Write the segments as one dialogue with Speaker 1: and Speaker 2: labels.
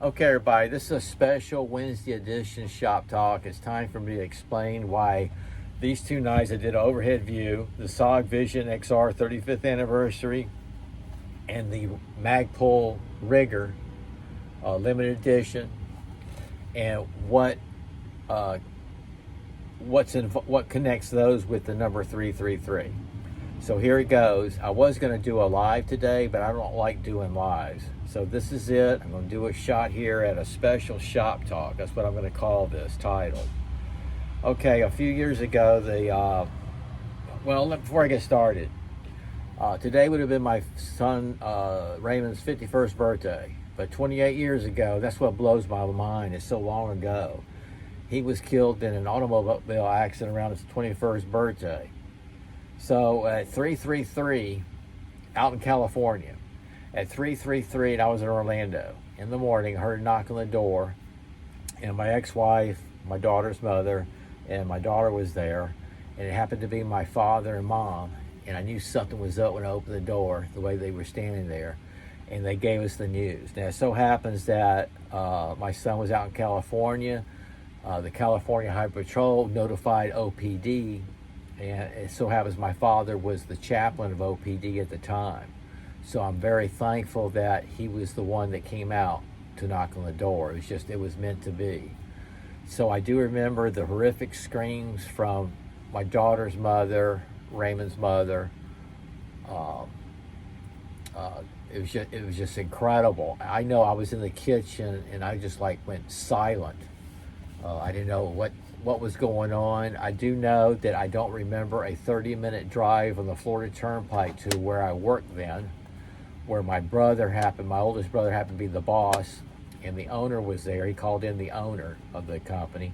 Speaker 1: Okay, everybody, this is a special Wednesday edition Shop Talk. It's time for me to explain why these two knives I did an overhead view, the SOG Vision XR 35th anniversary and the Magpul Rigger limited edition, and what connects those with the number 333. So here it goes. I was going to do a live today, but I don't like doing lives. So this is it. I'm going to do a shot here at a special Shop Talk. That's what I'm going to call this title. Okay, a few years ago, before I get started, today would have been my son Raymond's 51st birthday. But 28 years ago, that's what blows my mind. It's so long ago. He was killed in an automobile accident around his 21st birthday. So at 333 out in California, at 333, and I was in Orlando in the morning, I heard a knock on the door, and my ex-wife, my daughter's mother, and my daughter was there, and it happened to be my father and mom, and I knew something was up when I opened the door, the way they were standing there, and they gave us the news. Now, it so happens that my son was out in California. The California Highway Patrol notified OPD, and it so happens my father was the chaplain of OPD at the time. So I'm very thankful that he was the one that came out to knock on the door. It was meant to be. So I do remember the horrific screams from my daughter's mother, Raymond's mother. It was just incredible. I know I was in the kitchen and I just went silent. I didn't know what was going on. I do know that I don't remember a 30-minute drive on the Florida Turnpike to where I worked then, where my oldest brother happened to be the boss, and the owner was there. He called in the owner of the company,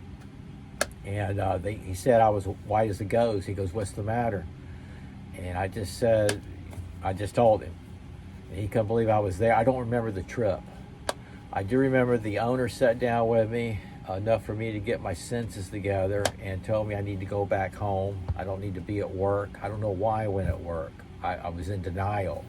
Speaker 1: and he said I was white as a ghost. He goes, "What's the matter?" And I just told him, and he couldn't believe I was there. I don't remember the trip. I do remember the owner sat down with me enough for me to get my senses together and told me I need to go back home. I don't need to be at work. I don't know why I went at work. I was in denial.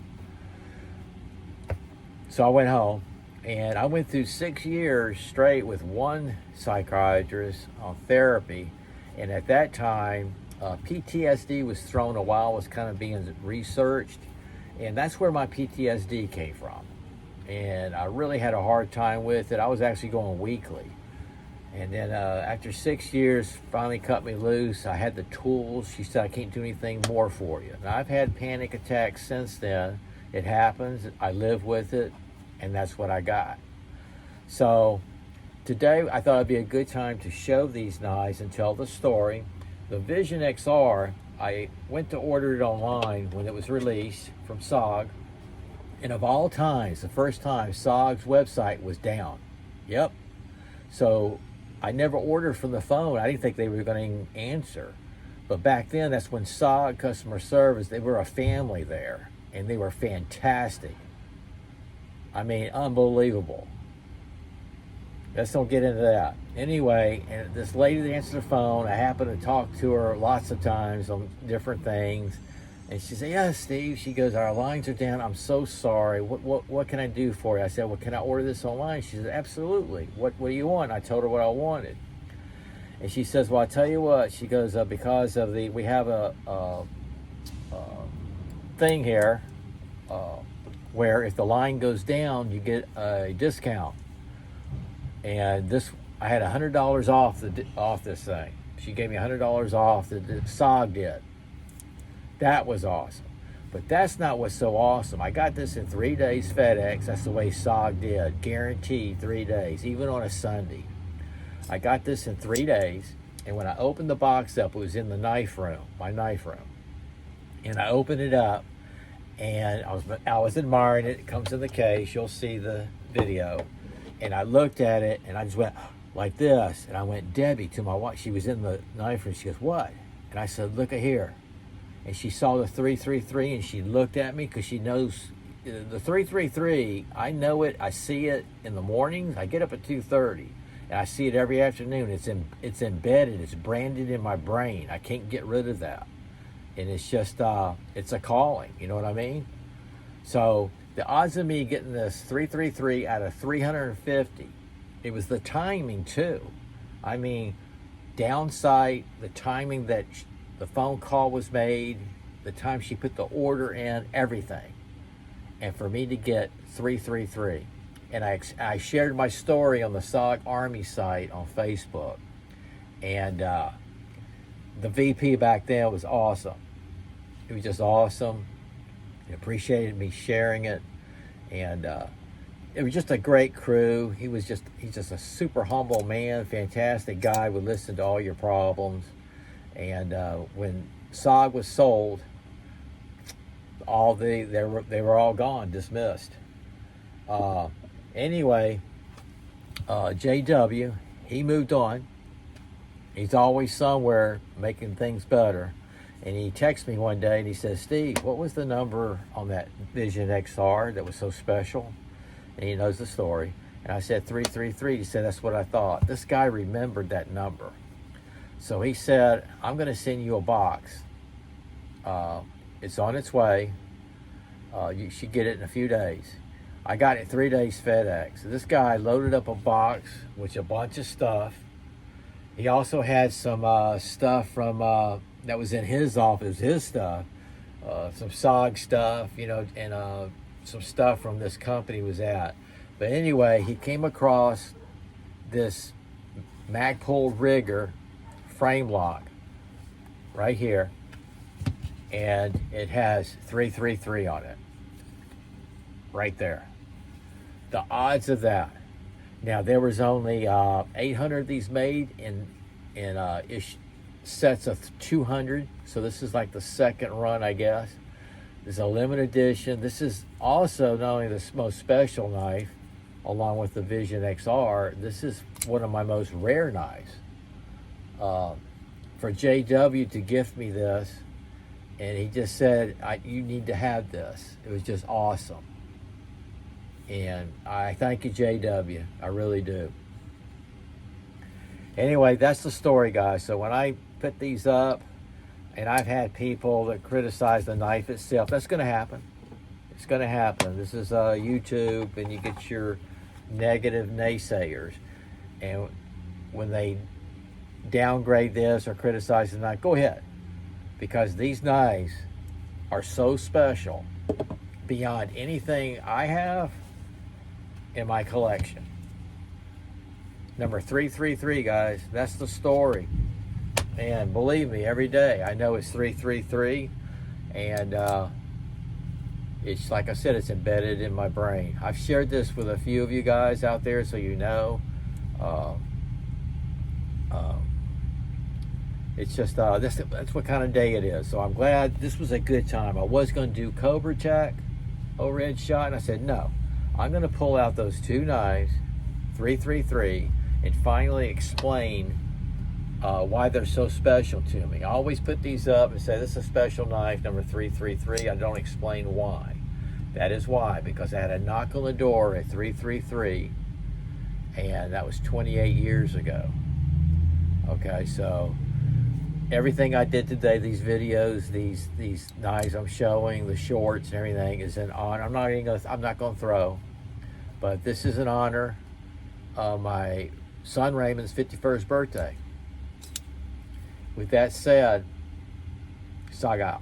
Speaker 1: So I went home, and I went through 6 years straight with one psychiatrist on therapy, and at that time, PTSD was thrown a while, was kind of being researched, and that's where my PTSD came from. And I really had a hard time with it. I was actually going weekly. And then after 6 years, finally cut me loose. I had the tools. She said, "I can't do anything more for you." And I've had panic attacks since then. It happens. I live with it, and that's what I got. So today, I thought it'd be a good time to show these knives and tell the story. The Vision XR, I went to order it online when it was released from SOG. And of all times, the first time, SOG's website was down. Yep. So I never ordered from the phone. I didn't think they were going to answer. But back then, that's when SOG customer service, they were a family there. And they were fantastic. I mean, unbelievable. Let's don't get into that. Anyway, and this lady that answered the phone, I happened to talk to her lots of times on different things. And she said, "Yeah, Steve," she goes, "our lines are down. I'm so sorry. What can I do for you?" I said, "Well, can I order this online?" She said, "Absolutely. What do you want?" I told her what I wanted. And she says, "Well, I tell you what," she goes, "because of we have a thing here where if the line goes down, you get a discount. And I had $100 off this thing. She gave me $100 off. The SOG did. That was awesome. But that's not what's so awesome. I got this in 3 days FedEx. That's the way SOG did. Guaranteed 3 days, even on a Sunday. I got this in 3 days, and when I opened the box up, it was in the my knife room. And I opened it up, and I was admiring it. It comes in the case. You'll see the video. And I looked at it, and I just went like this. And I went, "Debbie," to my wife. She was in the knife room. She goes, "What?" And I said, "Look at here." And she saw the 333, and she looked at me because she knows the 333. I know it. I see it in the mornings. I get up at 2:30, and I see it every afternoon. It's embedded. It's branded in my brain. I can't get rid of that. And it's just it's a calling. You know what I mean? So The odds of me getting this 333 out of 350, it was the timing too. I mean, downside, the timing that the phone call was made, the time she put the order in, everything. And for me to get 333. And I shared my story on the SOG Army site on Facebook. And the VP back then was awesome. It was just awesome. He appreciated me sharing it. And it was just a great crew. He's just a super humble man, fantastic guy, would listen to all your problems. And when SOG was sold, they were all gone, dismissed. Anyway, JW, he moved on. He's always somewhere making things better. And he texted me one day and he says, Steve, what was the number on that Vision XR that was so special? And he knows the story. And I said 333. He said, that's what I thought. This guy remembered that number. So he said, I'm going to send you a box. It's on its way. You should get it in a few days. I got it 3 days FedEx. So this guy loaded up a box with a bunch of stuff. He also had some stuff from that was in his office, his stuff, some SOG stuff, and some stuff from this company he was at. But anyway, he came across this Magpul rigger frame lock right here, and it has 333 on it, right there. The odds of that. Now there was only 800 of these made in sets of 200, so this is like the second run, I guess. This is a limited edition. This is also not only the most special knife, along with the Vision XR, this is one of my most rare knives. For JW to gift me this, and he just said, you need to have this. It was just awesome. And I thank you, JW. I really do. Anyway, that's the story, guys. So when I put these up, and I've had people that criticize the knife itself, that's going to happen. It's going to happen. This is YouTube, and you get your negative naysayers. And when they downgrade this or criticize the knife, go ahead. Because these knives are so special beyond anything I have in my collection. Number 333, guys, that's the story. And believe me, every day I know it's 333, and it's like I said, it's embedded in my brain. I've shared this with a few of you guys out there, so you know. It's just that's what kind of day it is. So I'm glad this was a good time. I was going to do Cobra Tech overhead shot, and I said no. I'm going to pull out those two knives, 333, and finally explain why they're so special to me. I always put these up and say this is a special knife, number 333. I don't explain why. That is why, because I had a knock on the door at 333, and that was 28 years ago. Okay, so everything I did today, these videos, these knives I'm showing, the shorts and everything is in honor. I'm not going to throw, but this is in honor of my son Raymond's 51st birthday. With that said, SOG out.